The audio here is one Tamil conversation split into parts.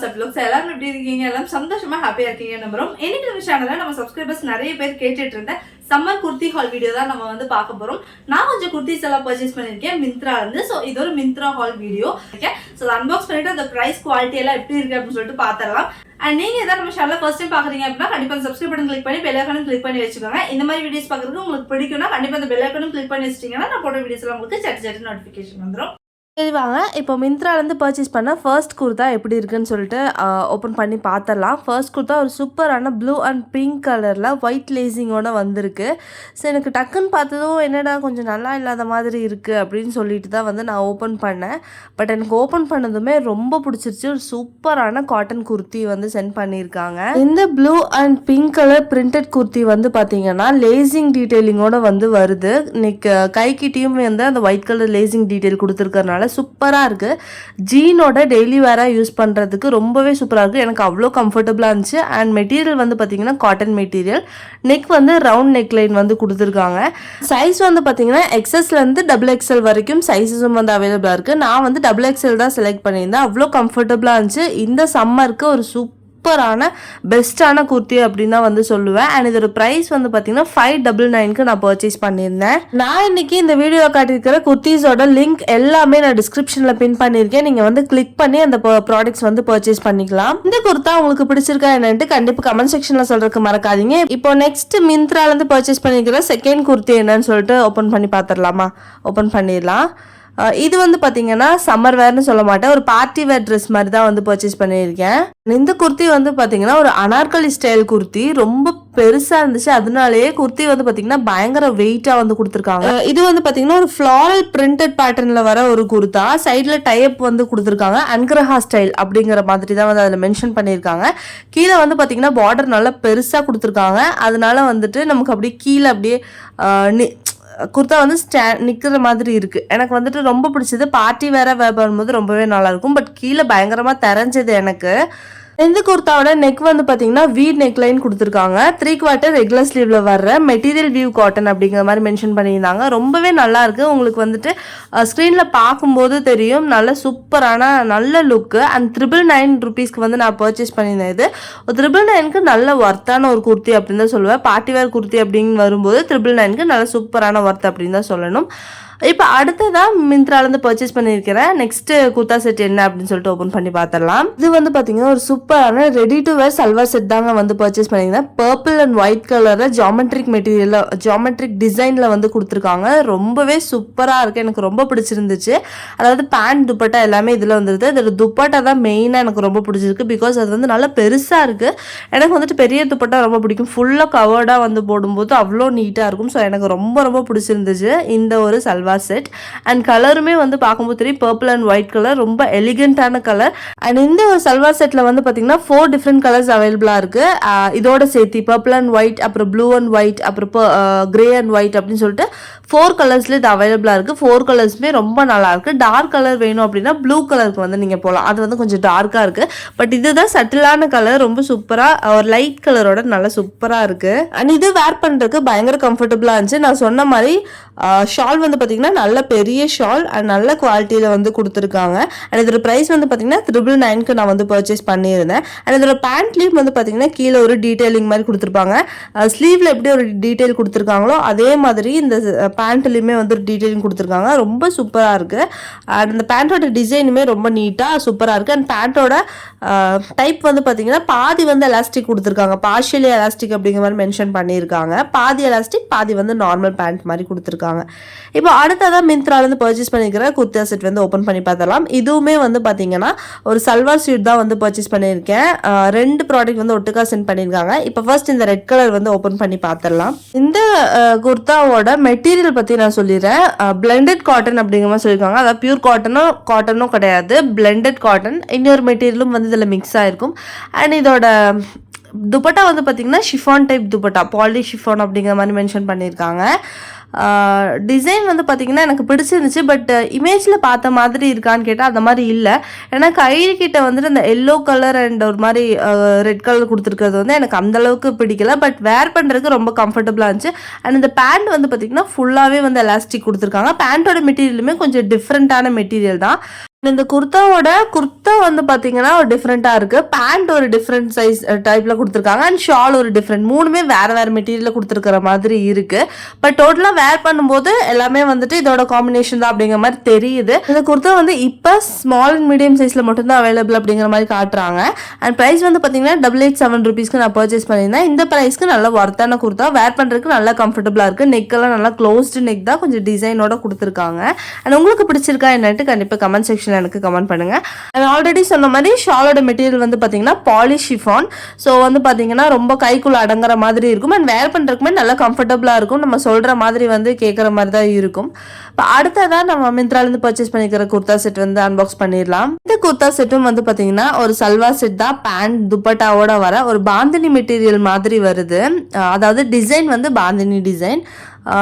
சப்லோக்ஸ் எல்லாரும் எப்படி இருக்கீங்க? எல்லாம் சந்தோஷமா ஹாப்பியா இருக்கீங்க நம்புறோம். இன்னைக்கு நம்ம சேனல்ல நம்ம சப்ஸ்கிரைபர்ஸ் நிறைய பேர் கேட்டுட்டு இருந்த சம்மர் குர்த்தி ஹால் வீடியோ தான் நம்ம வந்து பார்க்க போறோம். நான் கொஞ்சம் குர்த்திஸ் எல்லாம் பர்ச்சேஸ் பண்ணிருக்கேன் மிந்த்ரால இருந்து. ஸோ இது ஒரு Myntra hall video. Okay, so unbox பண்ணிட்டு அந்த பிரைஸ் குவாலிட்டி எல்லாம் எப்படி இருக்கு அப்படின்னு சொல்லிட்டு பார்த்துடலாம். அண்ட் நீங்க ஏதாவது நம்ம சேனல் ஃபர்ஸ்ட் டைம் பாக்குறீங்க அப்படின்னா கண்டிப்பா சப்ஸ்கிரைப் பட்டன் கிளிக் பண்ணி பெல் ஐகானும் கிளிக் பண்ணி வச்சுக்கோங்க. இந்த மாதிரி வீடியோஸ் பார்க்கறதுக்கு உங்களுக்கு பிடிக்கும்னா கண்டிப்பா அந்த பெல் ஐகானும் கிளிக் பண்ணி வச்சிட்டீங்கன்னா நான் போட்ட வீடியோஸ் எல்லாம் உங்களுக்கு சட்டு நோட்டிஃபிகேஷன் வந்துடும். சரி வாங்க, இப்போ மிந்த்ராலேருந்து பர்ச்சேஸ் பண்ண ஃபர்ஸ்ட் குர்த்தா எப்படி இருக்குன்னு சொல்லிட்டு ஓப்பன் பண்ணி பார்த்துடலாம். ஃபர்ஸ்ட் குர்த்தா ஒரு சூப்பரான ப்ளூ அண்ட் பிங்க் கலரில் ஒயிட் லேசிங்கோட வந்திருக்கு. ஸோ எனக்கு டக்குன்னு பார்த்ததும் என்னடா கொஞ்சம் நல்லா இல்லாத மாதிரி இருக்குது அப்படின்னு சொல்லிட்டு தான் வந்து நான் ஓப்பன் பண்ணேன். பட் எனக்கு ஓப்பன் பண்ணதுமே ரொம்ப பிடிச்சிருச்சு. ஒரு சூப்பரான காட்டன் குர்த்தி வந்து சென்ட் பண்ணியிருக்காங்க. இந்த blue and pink colour printed kurti வந்து பார்த்தீங்கன்னா லேசிங் டீட்டெயிலிங்கோட வந்து வருது. இன்னைக்கு கைக்கிட்டையும் வந்து அந்த ஒயிட் கலர் லேசிங் டீட்டெயில் கொடுத்துருக்கறனால சூப்பராக இருக்குது. ஜீனோட டெய்லி வேராக யூஸ் பண்ணுறதுக்கு ரொம்பவே சூப்பராக இருக்குது. எனக்கு அவ்வளோ கம்ஃபர்டபுளாக இருந்துச்சு. அண்ட் மெட்டீரியல் வந்து பார்த்திங்கன்னா காட்டன் மெட்டீரியல். நெக் வந்து ரவுண்ட் நெக் லைன் வந்து கொடுத்துருக்காங்க. சைஸ் வந்து பார்த்திங்கன்னா எக்ஸஸ்லேருந்து XXL வரைக்கும் சைஸஸும் வந்து அவைலபிளாக இருக்குது. நான் வந்து XXL தான் செலக்ட் பண்ணியிருந்தேன். அவ்வளோ கம்ஃபர்டபுளாக இருந்துச்சு. இந்த சம்மருக்கு ஒரு சூப்பரான பெஸ்ட்டான குர்த்தி அப்படின்னு தான் வந்து சொல்லுவேன். அண்ட் இதோட ப்ரைஸ் வந்து பார்த்தீங்கன்னா 599க்கு நான் பர்ச்சேஸ் பண்ணியிருந்தேன். நான் இன்னைக்கு இந்த வீடியோவில் காட்டியிருக்கிற குர்த்திஸோட லிங்க் எல்லாமே நான் டிஸ்கிரிப்ஷனில் பின் பண்ணியிருக்கேன். நீங்கள் வந்து கிளிக் பண்ணி அந்த ப்ராடக்ட்ஸ் வந்து பர்ச்சேஸ் பண்ணிக்கலாம். இந்த குர்த்தா உங்களுக்கு பிடிச்சிருக்கா என்னன்ட்டு கண்டிப்பாக கமெண்ட் செக்ஷனில் சொல்றதுக்கு மறக்காதீங்க. இப்போ நெக்ஸ்ட் மிந்த்ராலேருந்து பர்ச்சேஸ் பண்ணியிருக்கிற செகண்ட் குர்த்தி என்னன்னு சொல்லிட்டு ஓப்பன் பண்ணி பார்த்துடலாமா? ஓப்பன் பண்ணிடலாம். இது வந்து பார்த்தீங்கன்னா சம்மர் வேர்னு சொல்ல மாட்டேன், ஒரு பார்ட்டி வேர் ட்ரெஸ் மாதிரி தான் வந்து பர்ச்சேஸ் பண்ணியிருக்கேன். இந்த குர்த்தி வந்து பார்த்தீங்கன்னா ஒரு அனார்கலி ஸ்டைல் குர்த்தி. ரொம்ப பெருசாக இருந்துச்சு. அதனாலேயே குர்த்தி வந்து பார்த்தீங்கன்னா பயங்கர வெயிட்டாக வந்து கொடுத்துருக்காங்க. இது வந்து பார்த்தீங்கன்னா ஒரு ஃப்ளாரல் பிரிண்டட் பேட்டர்னில் வர ஒரு குர்த்தா. சைடில் டைப் வந்து கொடுத்துருக்காங்க. அன்கிரஹா ஸ்டைல் அப்படிங்கிற மாதிரி தான் வந்து அதில் மென்ஷன் பண்ணியிருக்காங்க. கீழே வந்து பார்த்தீங்கன்னா பார்டர் நல்லா பெருசாக கொடுத்துருக்காங்க. அதனால வந்துட்டு நமக்கு அப்படியே கீழே அப்படியே குர்த்தா வந்து நிற்கிற மாதிரி இருக்குது. எனக்கு வந்துட்டு ரொம்ப பிடிச்சது. பார்ட்டி வேற பண்ணும்போது ரொம்பவே நல்லாயிருக்கும். பட் கீழே பயங்கரமாக தெரிஞ்சது எனக்கு. இந்த குர்த்தாவோட நெக் வந்து பார்த்தீங்கன்னா வீட் நெக் லைன் கொடுத்துருக்காங்க. 3/4 ரெகுலர் ஸ்லீவ்ல வர்ற மெட்டீரியல் வியூ காட்டன் அப்படிங்கிற மாதிரி மென்ஷன் பண்ணியிருந்தாங்க. ரொம்பவே நல்லா இருக்கு. உங்களுக்கு வந்துட்டு ஸ்க்ரீனில் பார்க்கும்போது தெரியும். நல்ல சூப்பரான நல்ல லுக்கு. அண்ட் 999 ருபீஸ்க்கு வந்து நான் பர்ச்சேஸ் பண்ணியிருந்தேன். இது 999க்கு நல்ல ஒர்த்தான ஒரு குர்த்தி அப்படின்னு தான் சொல்லுவேன். பார்ட்டி வேர் குர்த்தி அப்படின்னு வரும்போது 999க்கு நல்ல சூப்பரான ஒர்த் அப்படின்னு தான் சொல்லணும். இப்போ அடுத்ததான் மிந்த்ராலேருந்து பர்ச்சேஸ் பண்ணியிருக்கிறேன் நெக்ஸ்ட் குர்த்தா செட் என்ன அப்படின்னு சொல்லிட்டு ஓப்பன் பண்ணி பார்த்துடலாம். இது வந்து பார்த்தீங்கன்னா ஒரு சூப்பரான ready to wear salwar set தாங்க வந்து பர்ச்சேஸ் பண்ணியிருந்தேன். பர்பிள் அண்ட் ஒயிட் கலரில் ஜாமெட்ரிக் மெட்டீரியலில் ஜாமெட்ரிக் டிசைனில் வந்து கொடுத்துருக்காங்க. ரொம்பவே சூப்பராக இருக்குது. எனக்கு ரொம்ப பிடிச்சிருந்துச்சு. அதாவது பேண்ட் துப்பட்டா எல்லாமே இதில் வந்துருது. இதோட துப்பட்டா தான் மெயினாக எனக்கு ரொம்ப பிடிச்சிருக்கு. பிகாஸ் அது வந்து நல்லா பெருசாக இருக்குது. எனக்கு வந்துட்டு பெரிய துப்பட்டா ரொம்ப பிடிக்கும். ஃபுல்லாக கவர்டாக வந்து போடும்போது அவ்வளோ நீட்டாக இருக்கும். ஸோ எனக்கு ரொம்ப ரொம்ப பிடிச்சிருந்துச்சு இந்த ஒரு சல்வார் செட். அண்ட் கலருமே வந்து பார்க்கும்போது தெரியும் பர்பிள் அண்ட் ஒயிட் கலர். ரொம்ப எலிகண்டான கலர். அண்ட் இந்த ஒரு சல்வார் செட்ல வந்து பார்த்தீங்கன்னா 4 டிஃப்ரெண்ட் கலர்ஸ் அவைலபிளாக இருக்கு. இதோட சேர்த்து பர்பிள் அண்ட் ஒயிட், அப்புறம் ப்ளூ அண்ட் ஒயிட், அப்புறம் கிரே அண்ட் ஒயிட் அப்படின்னு சொல்லிட்டு 4 கலர்ஸ்ல இது அவைலபிளாக இருக்கு. 4 கலர்ஸுமே ரொம்ப நல்லா இருக்கு. டார்க் கலர் வேணும் அப்படின்னா ப்ளூ கலருக்கு வந்து நீங்க போகலாம். அது வந்து கொஞ்சம் டார்க்கா இருக்கு. பட் இதுதான் சட்டிலான கலர். ரொம்ப சூப்பரா ஒரு லைட் கலரோட நல்லா சூப்பரா இருக்கு. அண்ட் இது வேர் பண்றதுக்கு பயங்கர கம்ஃபர்டபுளா இருந்துச்சு. நான் சொன்ன மாதிரி ஷால் வந்து பார்த்தீங்கன்னா நல்ல பெரிய ஷால் அண்ட் நல்ல குவாலிட்டியில் வந்து கொடுத்துருக்காங்க. அண்ட் இதோட ப்ரைஸ் வந்து பார்த்தீங்கன்னா 999க்கு நான் வந்து பர்ச்சேஸ் பண்ணியிருந்தேன். அண்ட் இதோட பேண்ட்லேயும் வந்து பார்த்தீங்கன்னா கீழே ஒரு டீட்டெயிலிங் மாதிரி கொடுத்துருப்பாங்க. ஸ்லீவ்ல எப்படி ஒரு டீட்டெயில் கொடுத்துருக்காங்களோ அதே மாதிரி இந்த பேண்ட்லேயுமே வந்து ஒரு டீட்டெயிலிங் கொடுத்துருக்காங்க. ரொம்ப சூப்பராக இருக்குது. அண்ட் இந்த பேண்ட்டோட டிசைனுமே ரொம்ப நீட்டாக சூப்பராக இருக்குது. அண்ட் பேண்ட்டோட டைப் வந்து பார்த்தீங்கன்னா பாதி வந்து எலாஸ்டிக் கொடுத்துருக்காங்க. பார்ஷியலி எலாஸ்டிக் அப்படிங்கிற மாதிரி மென்ஷன் பண்ணியிருக்காங்க. பாதி எலாஸ்டிக் பாதி வந்து நார்மல் பேண்ட் மாதிரி கொடுத்துருக்காங்க. இப்போ அடுத்ததான் மிந்த்ராலேருந்து பர்ச்சேஸ் பண்ணிக்கிற குர்த்தா செட் வந்து ஓப்பன் பண்ணி பார்த்தலாம். இதுவுமே வந்து பார்த்தீங்கன்னா ஒரு சல்வார் சூட் தான் வந்து பர்ச்சேஸ் பண்ணியிருக்கேன். 2 ப்ராடக்ட் வந்து ஒட்டுக்கா சென்ட் பண்ணியிருக்காங்க. இப்போ ஃபர்ஸ்ட் இந்த ரெட் கலர் வந்து ஓப்பன் பண்ணி பார்த்துடலாம். இந்த குர்த்தாவோட மெட்டீரியல் பற்றி நான் சொல்லிடுறேன். பிளெண்டட் காட்டன் அப்படிங்கிற மாதிரி சொல்லியிருக்காங்க. அதாவது பியூர் காட்டனும் கிடையாது, பிளெண்டட் காட்டன். இன்னொரு மெட்டீரியலும் வந்து இதில் மிக்ஸ் ஆகிருக்கும். அண்ட் இதோட துப்பட்டா வந்து பார்த்தீங்கன்னா chiffon type dupatta, poly chiffon அப்படிங்கிற மாதிரி மென்ஷன் பண்ணியிருக்காங்க. டிசைன் வந்து பார்த்தீங்கன்னா எனக்கு பிடிச்சிருந்துச்சு. பட் இமேஜில் பார்த்த மாதிரி இருக்கான்னு கேட்டால் அந்த மாதிரி இல்லை. ஏன்னா கைக்கிட்ட வந்துட்டு அந்த எல்லோ கலர் அண்ட் ஒரு மாதிரி ரெட் கலர் கொடுத்துருக்கிறது வந்து எனக்கு அந்தளவுக்கு பிடிக்கல. பட் வேர் பண்ணுறதுக்கு ரொம்ப கம்ஃபர்டபுளாக இருந்துச்சு. அண்ட் இந்த பேண்ட் வந்து பார்த்தீங்கன்னா ஃபுல்லாகவே வந்து எலாஸ்டிக் கொடுத்துருக்காங்க. பேண்ட்டோட மெட்டீரியலுமே கொஞ்சம் டிஃப்ரெண்ட்டான மெட்டீரியல் தான். இந்த குர்த்தா வந்து பார்த்தீங்கன்னா ஒரு டிஃப்ரெண்ட்டாக இருக்குது. பேண்ட் ஒரு டிஃப்ரெண்ட் சைஸ் டைப்பில் கொடுத்துருக்காங்க அண்ட் ஷால் ஒரு டிஃப்ரெண்ட். மூணுமே வேறு மெட்டீரியலில் கொடுத்துருக்கிற மாதிரி இருக்குது. பட் டோட்டலாக வேர் பண்ணும்போது எல்லாமே வந்துட்டு இதோட காம்பினேஷன் தான் அப்படிங்கிற மாதிரி தெரியுது. இந்த குர்த்தா வந்து இப்போ ஸ்மால் அண்ட் மீடியம் சைஸில் மட்டும்தான் அவைலபிள் அப்படிங்கிற மாதிரி காட்டுறாங்க. அண்ட் ப்ரைஸ் வந்து பார்த்தீங்கன்னா 887 rupees நான் பர்ச்சேஸ் பண்ணியிருந்தேன். இந்த ப்ரைஸ்க்கு நல்ல ஒர்த்தான குர்த்தா, வேர் பண்ணுறதுக்கு நல்லா கம்ஃபர்டபுளாக இருக்குது. நெக்கெல்லாம் நல்லா க்ளோஸ்டு நெக் தான், கொஞ்சம் டிசைனோட கொடுத்துருக்காங்க. அண்ட் உங்களுக்கு பிடிச்சிருக்கா என்னட்டு கண்டிப்பாக கமெண்ட் செக்ஷன் எனக்கு கமெண்ட் பண்ணுங்க. ஆல்ரெடி சொன்ன மாதிரி ஷாலோட மெட்டீரியல் வந்து பாத்தீங்கன்னா பாலிஷ் ஷிஃபான். ஸோ வந்து பாத்தீங்கன்னா ரொம்ப கைக்குள்ள அடங்குற மாதிரி இருக்கும் அண்ட் வேர் பண்றதுக்குமே நல்லா கம்ஃபர்டபுளா இருக்கும். நம்ம சொல்ற மாதிரி வந்து கேட்குற மாதிரி தான் இருக்கும். இப்போ அடுத்ததான் நம்ம மிந்த்ராலேருந்து பர்ச்சேஸ் பண்ணிக்கிற குர்த்தா செட் வந்து அன்பாக்ஸ் பண்ணிடலாம். இந்த குர்த்தா செட்டும் வந்து பாத்தீங்கன்னா ஒரு சல்வார் செட் தான். பேண்ட் துப்பட்டாவோட வர ஒரு பாந்தினி மெட்டீரியல் மாதிரி வருது. அதாவது டிசைன் வந்து பாந்தினி டிசைன்.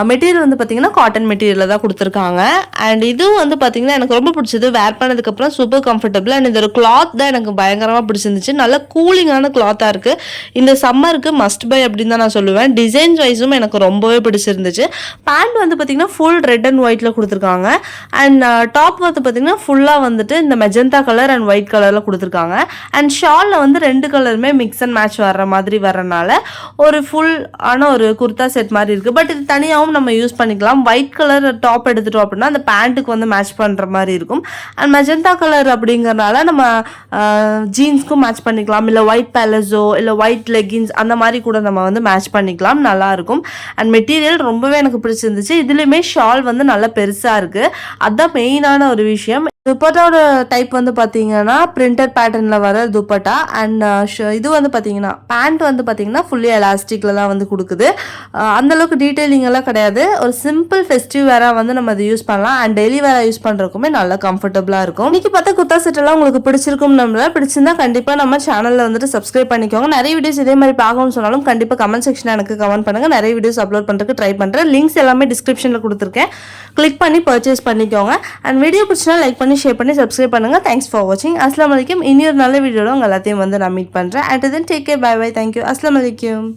மெட்டீரியல் வந்து பார்த்தீங்கன்னா காட்டன் மெட்டீரியலில் தான் கொடுத்துருக்காங்க. அண்ட் இதுவும் வந்து பார்த்தீங்கன்னா எனக்கு ரொம்ப பிடிச்சது. வேர் பண்ணதுக்கப்புறம் சூப்பர் கம்ஃபர்டபுள். அண்ட் இந்த ஒரு கிளாத் தான் எனக்கு பயங்கரமாக பிடிச்சிருந்துச்சு. நல்ல கூலிங்கான கிளாத்தாக இருக்குது. இந்த சம்மருக்கு மஸ்ட் பை அப்படின்னு தான் நான் சொல்லுவேன். டிசைன்ஸ் வைஸும் எனக்கு ரொம்பவே பிடிச்சிருந்துச்சு. பேண்ட் வந்து பார்த்தீங்கன்னா ஃபுல் ரெட் அண்ட் ஒயிட்டில் கொடுத்துருக்காங்க. அண்ட் டாப் வந்து பார்த்தீங்கன்னா ஃபுல்லாக வந்துட்டு இந்த மெஜந்தா கலர் அண்ட் ஒயிட் கலரில் கொடுத்துருக்காங்க. அண்ட் ஷாலில் வந்து 2 கலருமே மிக்ஸ் அண்ட் மேட்ச் வர்ற மாதிரி வரனால ஒரு ஃபுல் ஆன ஒரு குர்த்தா செட் மாதிரி இருக்குது. பட் இது தனியாக நம்ம யூஸ் பண்ணிக்கலாம். ஒயிட் கலர் டாப் எடுத்துட்டோம் அப்படின்னா அந்த பேண்ட்டுக்கு வந்து மேட்ச் பண்ற மாதிரி இருக்கும். அண்ட் மெஜந்தா கலர் அப்படிங்கறனால நம்ம ஜீன்ஸ்க்கும் மேட்ச் பண்ணிக்கலாம். இல்ல ஒயிட் பேலஸோ இல்ல ஒயிட் லெகின்ஸ் அந்த மாதிரி கூட நம்ம வந்து மேட்ச் பண்ணிக்கலாம். நல்லா இருக்கும். அண்ட் மெட்டீரியல் ரொம்பவே எனக்கு பிடிச்சிருந்துச்சு. இதுலயுமே ஷால் வந்து நல்லா பெருசா இருக்கு. அதுதான் மெயினான ஒரு விஷயம். துப்பட்டாவோட டைப் வந்து பார்த்தீங்கன்னா பிரிண்டட் பேட்டர்னில் வர துப்பட்டா. அண்ட் இது வந்து பார்த்தீங்கன்னா பேண்ட் வந்து பார்த்தீங்கன்னா ஃபுல்லி எலாஸ்டிக்கில் தான் வந்து கொடுக்குது. அந்தளவுக்கு டீட்டெயிலிங் எல்லாம் கிடையாது. ஒரு சிம்பிள் ஃபெஸ்டிவ் வேராக வந்து நம்ம அதை யூஸ் பண்ணலாம். அண்ட் டெய்லி வேராக யூஸ் பண்ணுறதுக்குமே நல்லா கம்ஃபர்டபுளாக இருக்கும். இன்னைக்கு பார்த்தா குர்த்தா செட் எல்லாம் உங்களுக்கு பிடிச்சிருக்கும். நம்மள பிடிச்சிருந்தா கண்டிப்பாக நம்ம சேனலில் வந்துட்டு சப்ஸ்கிரைப் பண்ணிக்கோங்க. நிறைய வீடியோஸ் இதே மாதிரி பார்க்கணும்னு சொன்னாலும் கண்டிப்பாக கமெண்ட் செக்ஷனில் எனக்கு கமெண்ட் பண்ணுங்கள். நிறைய வீடியோஸ் அப்லோட் பண்ணுறதுக்கு ட்ரை பண்ணுறேன். லிங்க்ஸ் எல்லாமே டிஸ்கிரிப்ஷனில் கொடுத்துருக்கேன். கிளிக் பண்ணி பர்ச்சேஸ் பண்ணிக்கோங்க. அண்ட் வீடியோ பிடிச்சினா லைக் பண்ணி ஷேர் பண்ணி சப்ஸ்கிரைப் பண்ணுங்க. தேங்க்ஸ் ஃபார் வாட்சிங். அஸ்ஸலாமு அலைக்கும். இனி ஒரு நல்ல வீடியோவில் உங்கள் எல்லாத்தையும் வந்து நான் மீட் பண்ணுறேன். And then take care. Bye bye. Thank you. அஸ்ஸலாமு அலைக்கும்.